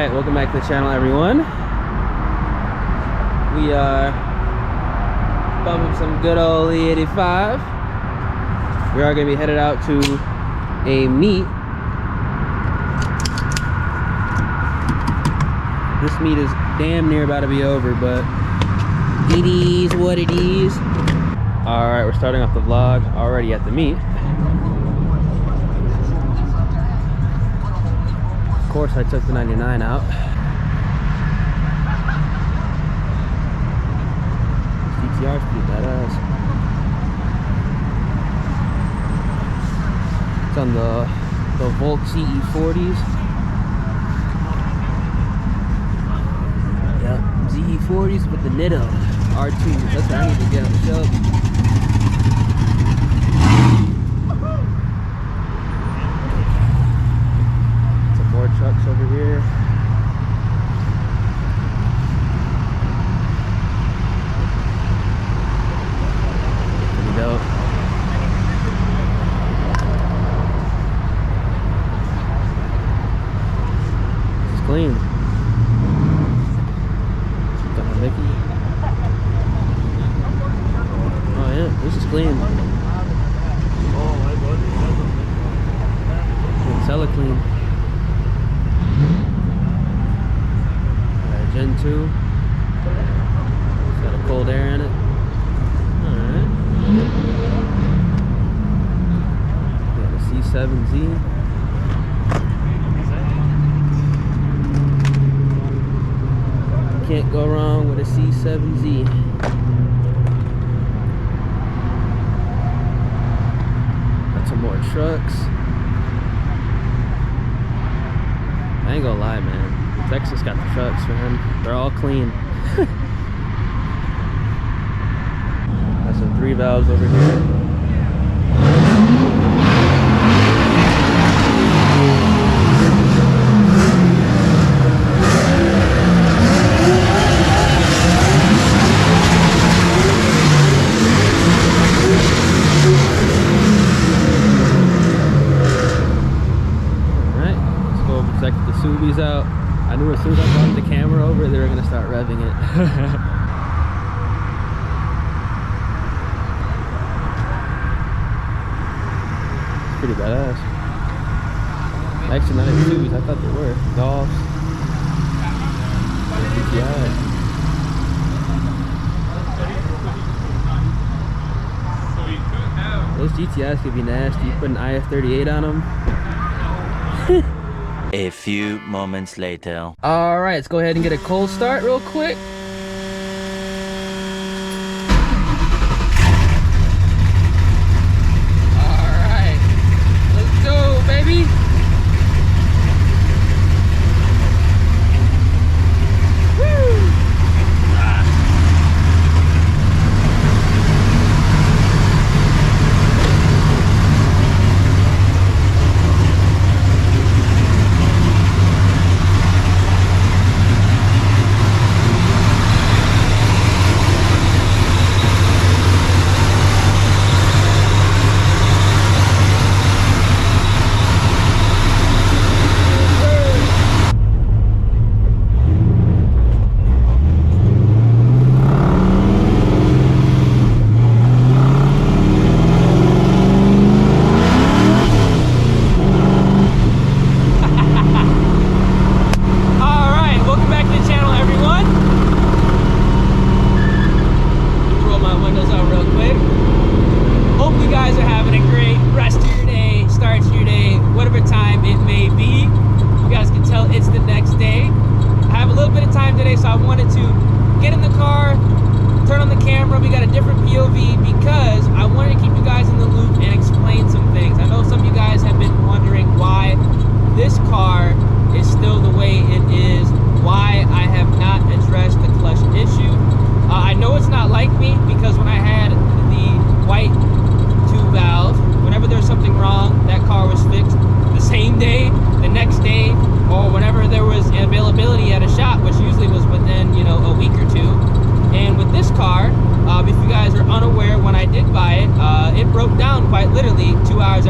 Alright, welcome back to the channel, everyone. We are bumping some good old E85. We are going to be headed out to a meet. This meet is damn near about to be over, but it is what it is. Alright, we're starting off the vlog already at the meet. Of course, I took the 99 out. DTR is pretty badass. It's on the Volt ZE40s. Yep, ZE40s with the Nitto R2. That's what I need to get on the show. Trucks over here. Pretty dope. This is clean. Got my Mickey. Oh yeah, this is clean. It's hella clean. Gen 2. It's got a cold air in it. Alright. Got a C7Z. Can't go wrong with a C7Z. Got some more trucks. I ain't gonna lie, man. Texas got the trucks, man. They're all clean. Got some 3 valves over here. Alright, let's go over check the Subies out. I knew as soon as I brought the camera over, they were going to start revving it. Pretty badass. Actually, not even Subies, I thought they were. Golfs. GTI. Those GTIs could be nasty. You put an IF38 on them. A few moments later. Alright, let's go ahead and get a cold start real quick. Alright, let's go, baby.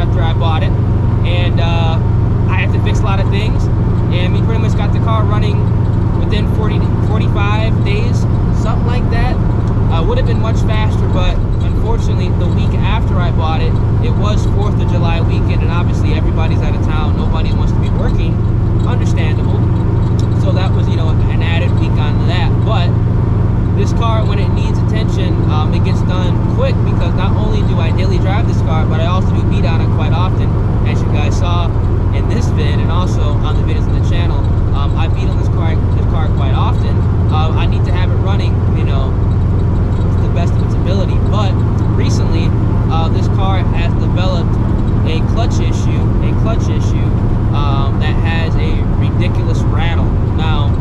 after I bought it, and I had to fix a lot of things, and we pretty much got the car running running within 45 days, something like that. Would have been much faster, but unfortunately the week after I bought it, it was 4th of July weekend, and obviously everybody's out of town, nobody wants to be working, understandable. So that was, you know, an added week onto that. But this car, when it needs attention, it gets done quick, because not only do I daily drive this car, but I also do beat on it quite often, as you guys saw in this vid and also on the videos on the channel. I beat on this car quite often. I need to have it running, you know, to the best of its ability. But recently, this car has developed a clutch issue that has a ridiculous rattle. Now,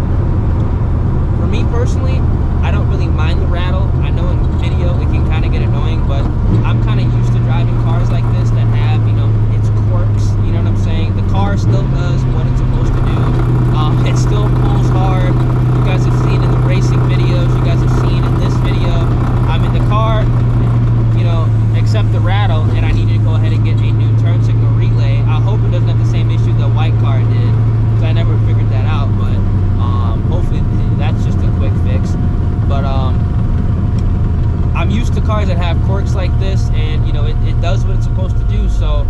for me personally, I don't really mind the rattle. I know in video it can kind of get annoying, but I'm kind of used to driving cars like this that have, you know, its quirks, you know what I'm saying? The car still does what it's supposed to do. It still pulls hard. You guys have seen in the racing videos, you guys have seen in this video. I'm in the car, you know, except the rattle, and I needed to go ahead and get a new turn signal relay. I hope it doesn't have the same issue the white car did, because I never figured that out, but hopefully that's just a quick fix. But I'm used to cars that have quirks like this, and you know, it does what it's supposed to do, so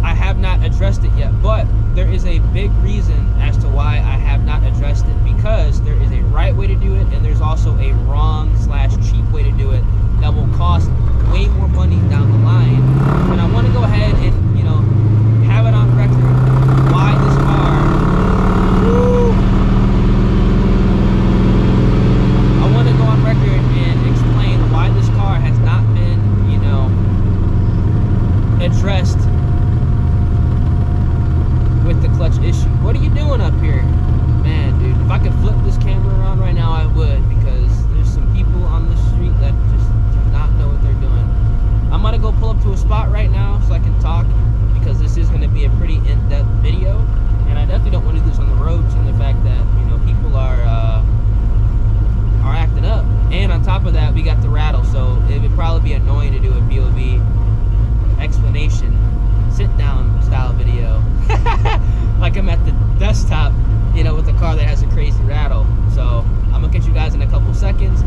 I have not addressed it yet. But there is a big reason as to why I have not addressed it, because there is a right way to do it, and there's also a wrong / cheap way to do it that will cost way more money down the line. And I want to go ahead and, you know, have it on record why this car, I want to go on record and explain why this car has not been, you know, addressed with the clutch issue. What are you doing up here? Man, dude, if I could flip this camera around right now, I would, because there's some people on the street that just do not know what they're doing. I'm gonna go pull up to a spot right now so I can talk, because this is gonna be a pretty in-depth video, and I definitely don't want to do this on the road, seeing the fact that, you know, people are acting up. And on top of that, we got the rattle, so it would probably be annoying to do a POV explanation, sit-down style video. Like I'm at the desktop, you know, with a car that has a crazy rattle. So I'm gonna catch you guys in a couple seconds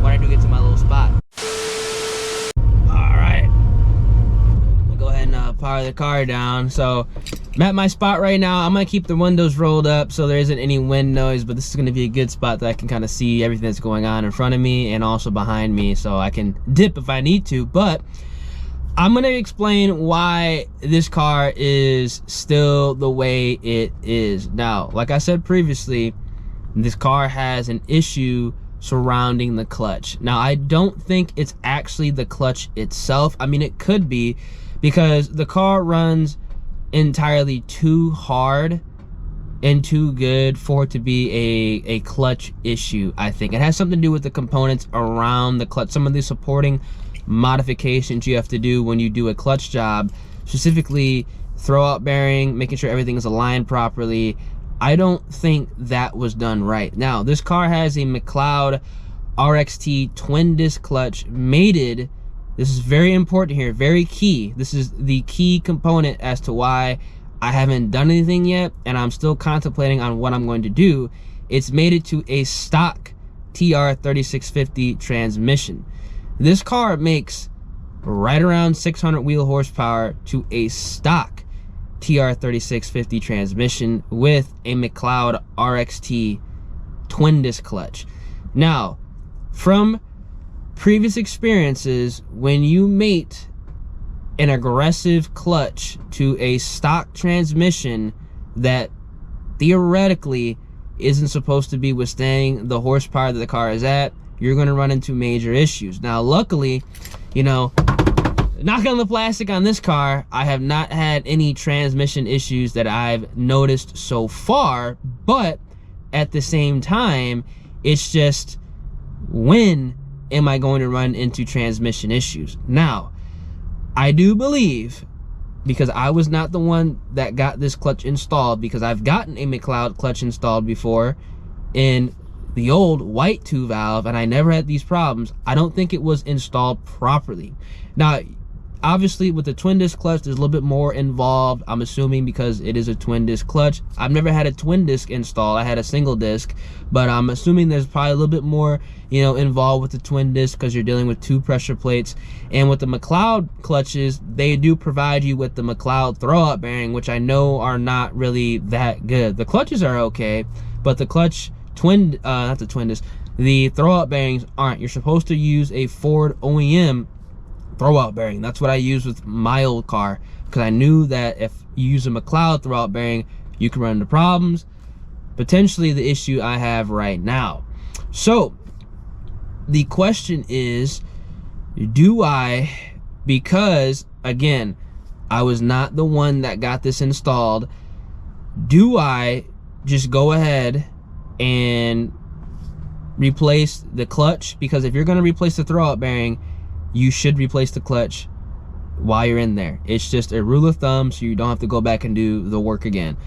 when I do get to my little spot. Alright, I'll go ahead and power the car down. So I'm at my spot right now. I'm gonna keep the windows rolled up so there isn't any wind noise, but this is gonna be a good spot that I can kind of see everything that's going on in front of me and also behind me, so I can dip if I need to. But I'm gonna explain why this car is still the way it is. Now, like I said previously, this car has an issue surrounding the clutch. Now, I don't think it's actually the clutch itself. I mean, it could be, because the car runs entirely too hard and too good for it to be a clutch issue. I think it has something to do with the components around the clutch, some of the supporting modifications you have to do when you do a clutch job, specifically throwout bearing, making sure everything is aligned properly. I don't think that was done right. Now, this car has a McLeod RXT twin disc clutch mated. This is very important here, very key. This is the key component as to why I haven't done anything yet, and I'm still contemplating on what I'm going to do. It's mated to a stock TR-3650 transmission. This car makes right around 600 wheel horsepower to a stock TR-3650 transmission with a McLeod RXT twin disc clutch. Now, from previous experiences, when you mate an aggressive clutch to a stock transmission that theoretically isn't supposed to be withstanding the horsepower that the car is at, you're going to run into major issues. Now, luckily, you know, knock on the plastic on this car, I have not had any transmission issues that I've noticed so far, but at the same time, it's just, when am I going to run into transmission issues? Now, I do believe, because I was not the one that got this clutch installed, because I've gotten a McLeod clutch installed before in the old white 2 valve, and I never had these problems. I don't think it was installed properly. Now, Obviously, with the twin disc clutch, there's a little bit more involved, I'm assuming, because it is a twin disc clutch. I've never had a twin disc installed. I had a single disc, but I'm assuming there's probably a little bit more, you know, involved with the twin disc because you're dealing with 2 pressure plates. And with the McLeod clutches, they do provide you with the McLeod throwout bearing, which I know are not really that good. The clutches are okay, but the clutch not the twin disc, the throwout bearings aren't. You're supposed to use a Ford OEM throwout bearing. That's what I used with my old car, because I knew that if you use a McLeod throwout bearing, you can run into problems, potentially the issue I have right now. So the question is, do I, because again, I was not the one that got this installed, do I just go ahead and replace the clutch? Because if you're going to replace the throwout bearing, you should replace the clutch while you're in there. It's just a rule of thumb, so you don't have to go back and do the work again.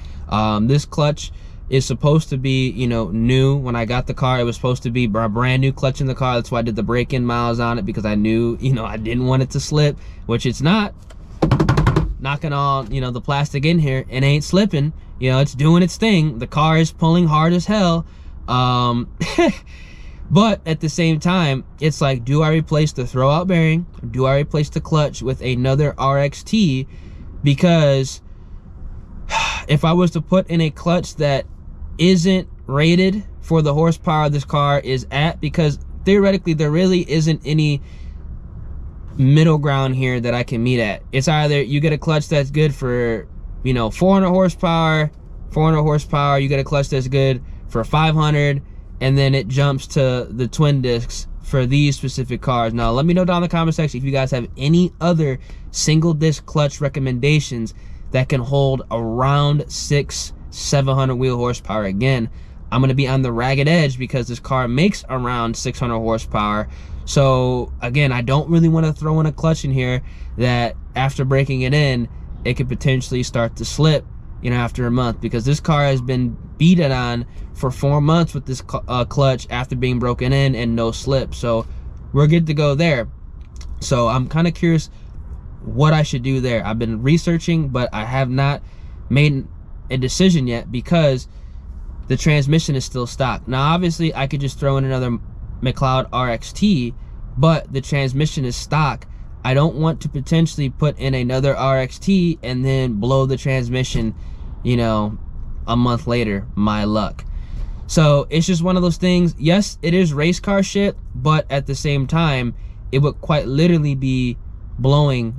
This clutch is supposed to be, you know, new. When I got the car, it was supposed to be a brand new clutch in the car. That's why I did the break-in miles on it, because I knew, you know, I didn't want it to slip, which it's not. Knocking all, you know, the plastic in here, it ain't slipping. You know, it's doing its thing. The car is pulling hard as hell. But at the same time, it's like, do I replace the throwout bearing? Or do I replace the clutch with another RXT? Because if I was to put in a clutch that isn't rated for the horsepower this car is at, because theoretically there really isn't any middle ground here that I can meet at. It's either you get a clutch that's good for, you know, 400 horsepower, you get a clutch that's good for 500, and then it jumps to the twin discs for these specific cars. Now, let me know down in the comment section if you guys have any other single disc clutch recommendations that can hold around 600-700 wheel horsepower. Again, I'm going to be on the ragged edge because this car makes around 600 horsepower. So again, I don't really want to throw in a clutch in here that after breaking it in, it could potentially start to slip, you know, after a month, because this car has been beaten on for 4 months with this clutch after being broken in and no slip. So we're good to go there. So I'm kind of curious what I should do there. I've been researching, but I have not made a decision yet because the transmission is still stock. Now obviously I could just throw in another McLeod RXT, but the transmission is stock. I don't want to potentially put in another RXT and then blow the transmission, you know, a month later. My luck. So it's just one of those things. Yes, it is race car shit, but at the same time, it would quite literally be blowing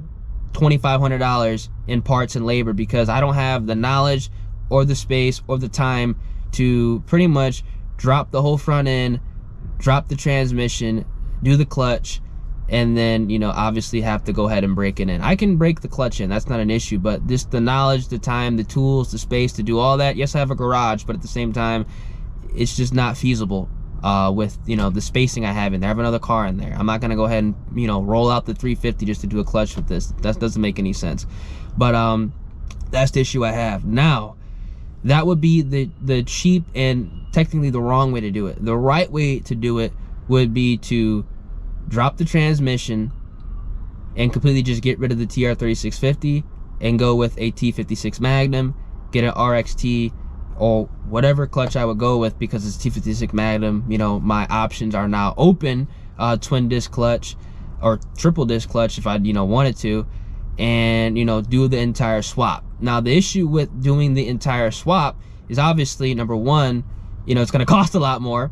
$2,500 in parts and labor, because I don't have the knowledge or the space or the time to pretty much drop the whole front end, drop the transmission, do the clutch, and then, you know, obviously have to go ahead and break it in. I can break the clutch in, that's not an issue, but just the knowledge, the time, the tools, the space to do all that. Yes, I have a garage, but at the same time, it's just not feasible with, you know, the spacing I have in there. I have another car in there. I'm not gonna go ahead and, you know, roll out the 350 just to do a clutch with this. That doesn't make any sense. But that's the issue I have. Now, that would be the cheap and technically the wrong way to do it. The right way to do it would be to drop the transmission and completely just get rid of the TR3650 and go with a T56 Magnum, get an RXT or whatever clutch I would go with, because it's T56 Magnum. You know, my options are now open, twin disc clutch or triple disc clutch if I, you know, wanted to, and, you know, do the entire swap. Now the issue with doing the entire swap is obviously, number one, you know, it's going to cost a lot more.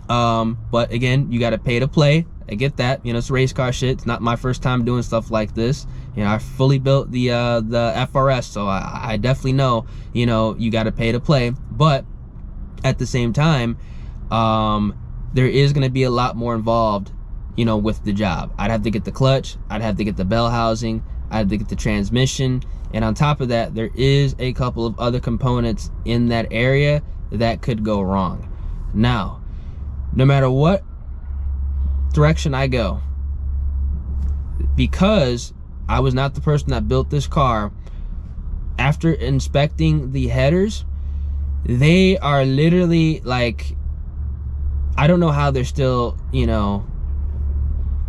But again, you got to pay to play. I get that. You know, it's race car shit. It's not my first time doing stuff like this. You know, I fully built the FRS, so I definitely know, you know, you got to pay to play. But at the same time, there is going to be a lot more involved, you know, with the job. I'd have to get the clutch. I'd have to get the bell housing. I'd have to get the transmission. And on top of that, there is a couple of other components in that area that could go wrong. Now, no matter what direction I go, because I was not the person that built this car, after inspecting the headers, they are literally like, I don't know how they're still, you know,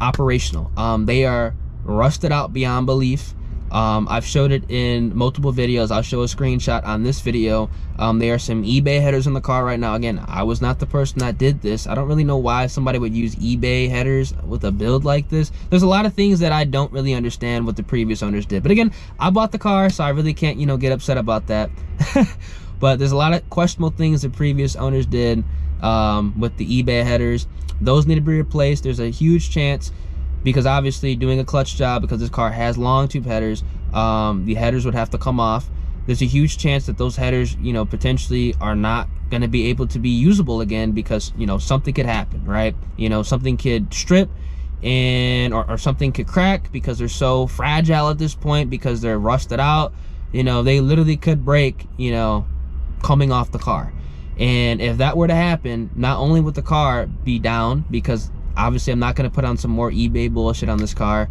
operational. They are rusted out beyond belief. I've showed it in multiple videos. I'll show a screenshot on this video. There are some eBay headers in the car right now. Again, I was not the person that did this. I don't really know why somebody would use eBay headers with a build like this. There's a lot of things that I don't really understand what the previous owners did. But again, I bought the car, so I really can't, you know, get upset about that. But there's a lot of questionable things the previous owners did with the eBay headers. Those need to be replaced. There's a huge chance, because obviously doing a clutch job, because this car has long tube headers, the headers would have to come off. There's a huge chance that those headers, you know, potentially are not going to be able to be usable again, because, you know, something could happen, right? You know, something could strip, and or something could crack because they're so fragile at this point, because they're rusted out. You know, they literally could break, you know, coming off the car. And if that were to happen, not only would the car be down, because obviously I'm not going to put on some more eBay bullshit on this car,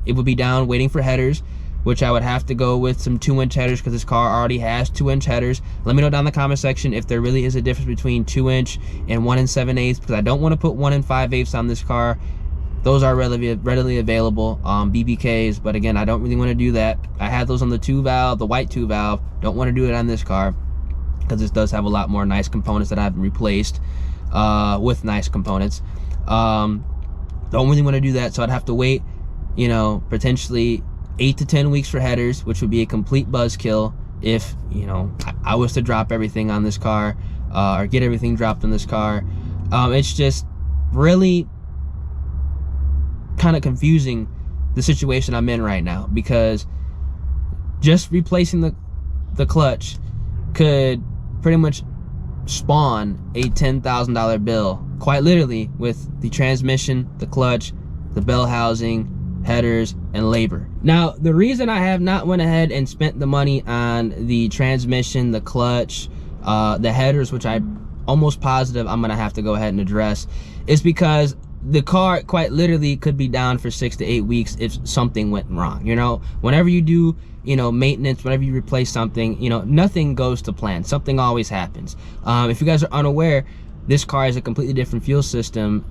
it would be down waiting for headers, which I would have to go with some 2-inch headers, because this car already has 2-inch headers. Let me know down in the comment section if there really is a difference between 2-inch and 1 7/8, because I don't want to put 1 5/8 on this car. Those are readily available, BBKs, but again, I don't really want to do that. I had those on the 2-valve, the white 2-valve. Don't want to do it on this car, because this does have a lot more nice components that I've replaced with nice components. Don't really want to do that, so I'd have to wait, you know, potentially 8 to 10 weeks for headers, which would be a complete buzzkill if, you know, I was to drop everything on this car, or get everything dropped on this car. It's just really kind of confusing, the situation I'm in right now, because just replacing the clutch could pretty much spawn a $10,000 bill, quite literally, with the transmission, the clutch, the bell housing, headers, and labor. Now, the reason I have not went ahead and spent the money on the transmission, the clutch, the headers, which I'm almost positive I'm gonna have to go ahead and address, is because the car quite literally could be down for 6 to 8 weeks if something went wrong. You know, whenever you do, you know, maintenance, whenever you replace something, you know, nothing goes to plan. Something always happens. If you guys are unaware, this car has a completely different fuel system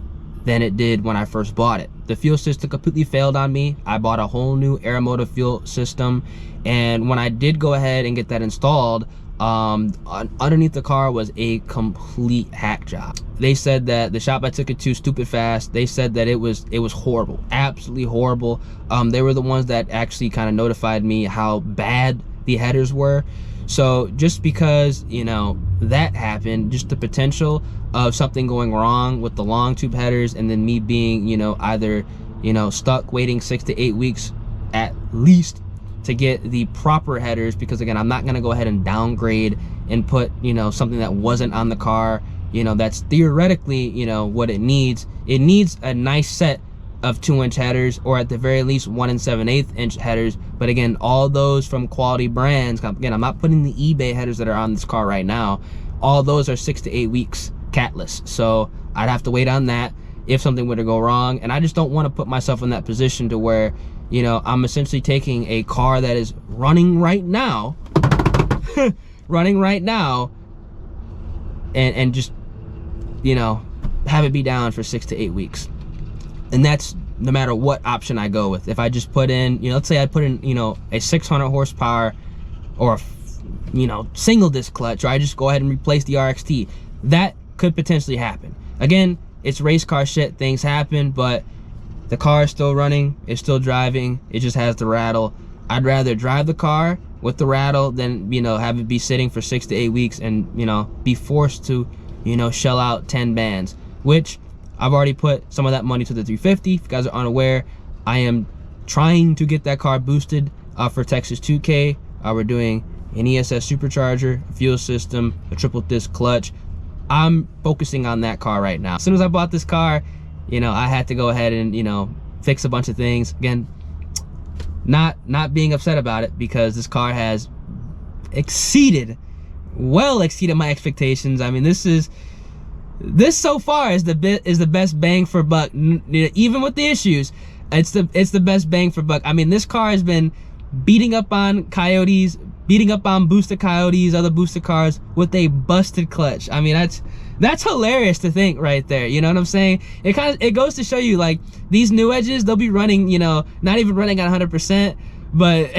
than it did when I first bought it. The fuel system completely failed on me. I bought a whole new Aeromotive fuel system, and when I did go ahead and get that installed, underneath the car was a complete hack job. They said that the shop I took it to, stupid fast, they said that it was horrible, absolutely horrible. They were the ones that actually kind of notified me how bad the headers were. So just because, you know, that happened, just the potential of something going wrong with the long tube headers, and then me being, you know, either, you know, stuck waiting 6 to 8 weeks at least to get the proper headers, because again, I'm not going to go ahead and downgrade and put, you know, something that wasn't on the car, you know, that's theoretically, you know, what it needs. It needs a nice set of 2-inch headers, or at the very least 1 7/8 headers. But again, all those from quality brands, again, I'm not putting the eBay headers that are on this car right now, all those are 6 to 8 weeks catless. So I'd have to wait on that if something were to go wrong, and I just don't want to put myself in that position to where, you know, I'm essentially taking a car that is running right now and just, you know, have it be down for 6 to 8 weeks. And that's no matter what option I go with. If I just put in, you know, let's say I put in, you know, a 600 horsepower or a, you know, single disc clutch, or I just go ahead and replace the RXT, that could potentially happen. Again, it's race car shit, things happen, but the car is still running, it's still driving, it just has the rattle. I'd rather drive the car with the rattle than, you know, have it be sitting for 6 to 8 weeks and, you know, be forced to, you know, shell out 10 bands, which I've already put some of that money to the 350. If you guys are unaware, I am trying to get that car boosted for Texas 2K. We're doing an ESS supercharger, a fuel system, a triple disc clutch. I'm focusing on that car right now. As soon as I bought this car, you know, I had to go ahead and, you know, fix a bunch of things. Again, not being upset about it, because this car has well exceeded my expectations. I mean, this so far is the best bang for buck. Even with the issues, it's the best bang for buck. I mean, this car has been beating up on Coyotes, beating up on boosted Coyotes, other boosted cars with a busted clutch. I mean, that's hilarious to think right there. You know what I'm saying? It goes to show you, like, these new Edges, they'll be running, you know, not even running at 100%, but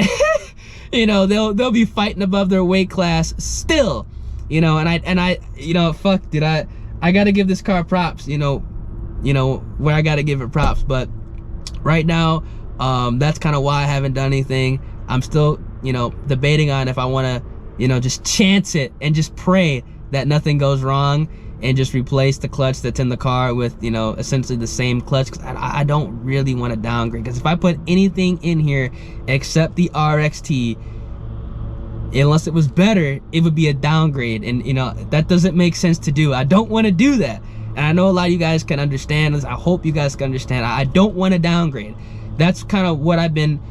you know, they'll be fighting above their weight class still. You know, and I you know, fuck, dude, I gotta give this car props, you know, where I gotta give it props. But right now, that's kind of why I haven't done anything. I'm still, you know, debating on if I want to, you know, just chance it and just pray that nothing goes wrong and just replace the clutch that's in the car with, you know, essentially the same clutch, because I don't really want to downgrade. Because if I put anything in here except the RXT, unless it was better, it would be a downgrade, and you know, that doesn't make sense to do. I don't want to do that, and I know a lot of you guys can understand this. I hope you guys can understand. I don't want to downgrade. That's kind of what I've been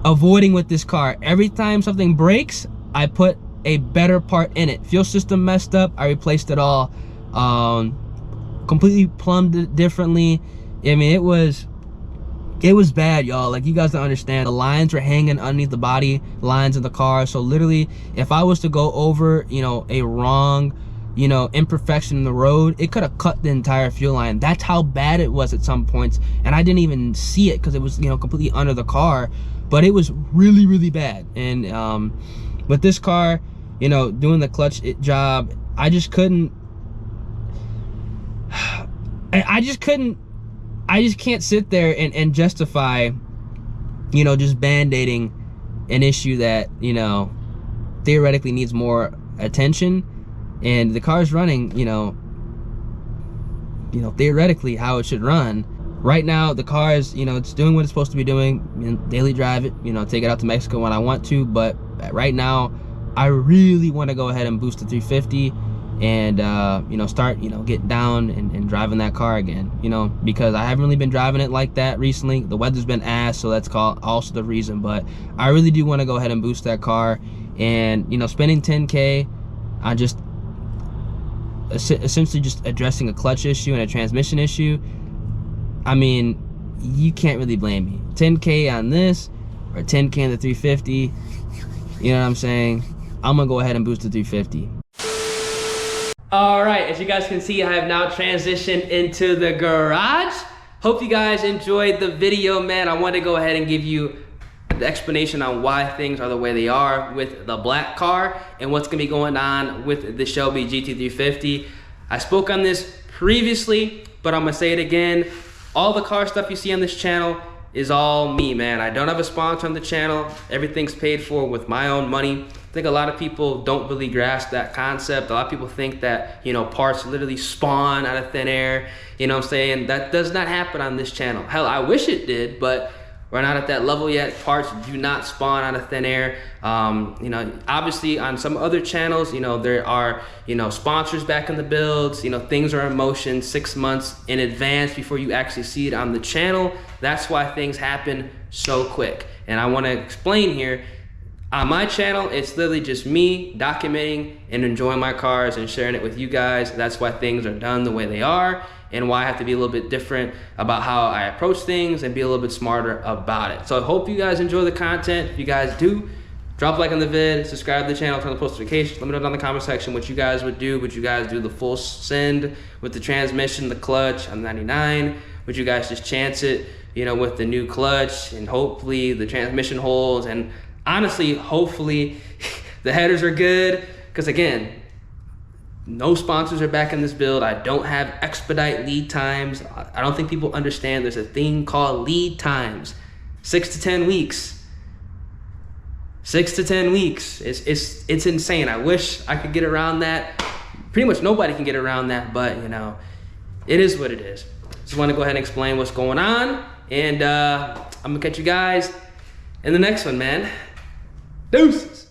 avoiding with this car. Every time something breaks, I put a better part in it. Fuel system messed up, I replaced it all. Completely plumbed it differently. I mean, it was bad, y'all. Like, you guys don't understand. The lines were hanging underneath the body lines in the car. So literally, if I was to go over, you know, a wrong, you know, imperfection in the road, it could have cut the entire fuel line. That's how bad it was at some points, and I didn't even see it because it was, you know, completely under the car. But it was really, really bad. And with this car, you know, doing the clutch job, I just can't sit there and justify, you know, just band-aiding an issue that, you know, theoretically needs more attention. And the car's running, you know, theoretically how it should run. Right now, the car is, you know, it's doing what it's supposed to be doing. You know, daily drive it, you know, take it out to Mexico when I want to. But right now, I really want to go ahead and boost the 350 and you know, start, you know, getting down and driving that car again, you know, because I haven't really been driving it like that recently. The weather's been ass, so that's also the reason. But I really do want to go ahead and boost that car. And, you know, spending 10K on just essentially just addressing a clutch issue and a transmission issue, I mean, you can't really blame me. 10K on this or 10K on the 350, you know what I'm saying? I'm gonna go ahead and boost the 350. All right, as you guys can see, I have now transitioned into the garage. Hope you guys enjoyed the video, man. I wanted to go ahead and give you the explanation on why things are the way they are with the black car and what's gonna be going on with the Shelby GT350. I spoke on this previously, but I'm gonna say it again. All the car stuff you see on this channel is all me, man. I don't have a sponsor on the channel. Everything's paid for with my own money. I think a lot of people don't really grasp that concept. A lot of people think that, you know, parts literally spawn out of thin air. You know what I'm saying? That does not happen on this channel. Hell, I wish it did, but we're not at that level yet. Parts do not spawn out of thin air. You know, obviously on some other channels, you know, there are, you know, sponsors back in the builds. You know, things are in motion 6 months in advance before you actually see it on the channel. That's why things happen so quick. And I want to explain here, on my channel, it's literally just me documenting and enjoying my cars and sharing it with you guys. That's why things are done the way they are, and why I have to be a little bit different about how I approach things and be a little bit smarter about it. So I hope you guys enjoy the content. If you guys do, drop a like on the vid, subscribe to the channel, turn on the post notifications. Let me know down in the comment section what you guys would do. Would you guys do the full send with the transmission, the clutch on 99? Would you guys just chance it, you know, with the new clutch, and hopefully the transmission holds, and honestly, hopefully the headers are good? Because again, no sponsors are back in this build. I don't have expedite lead times. I don't think people understand there's a thing called lead times. 6 to 10 weeks. 6 to 10 weeks. It's insane. I wish I could get around that. Pretty much nobody can get around that, but you know, it is what it is. Just want to go ahead and explain what's going on, and I'm gonna catch you guys in the next one, man. Deuces.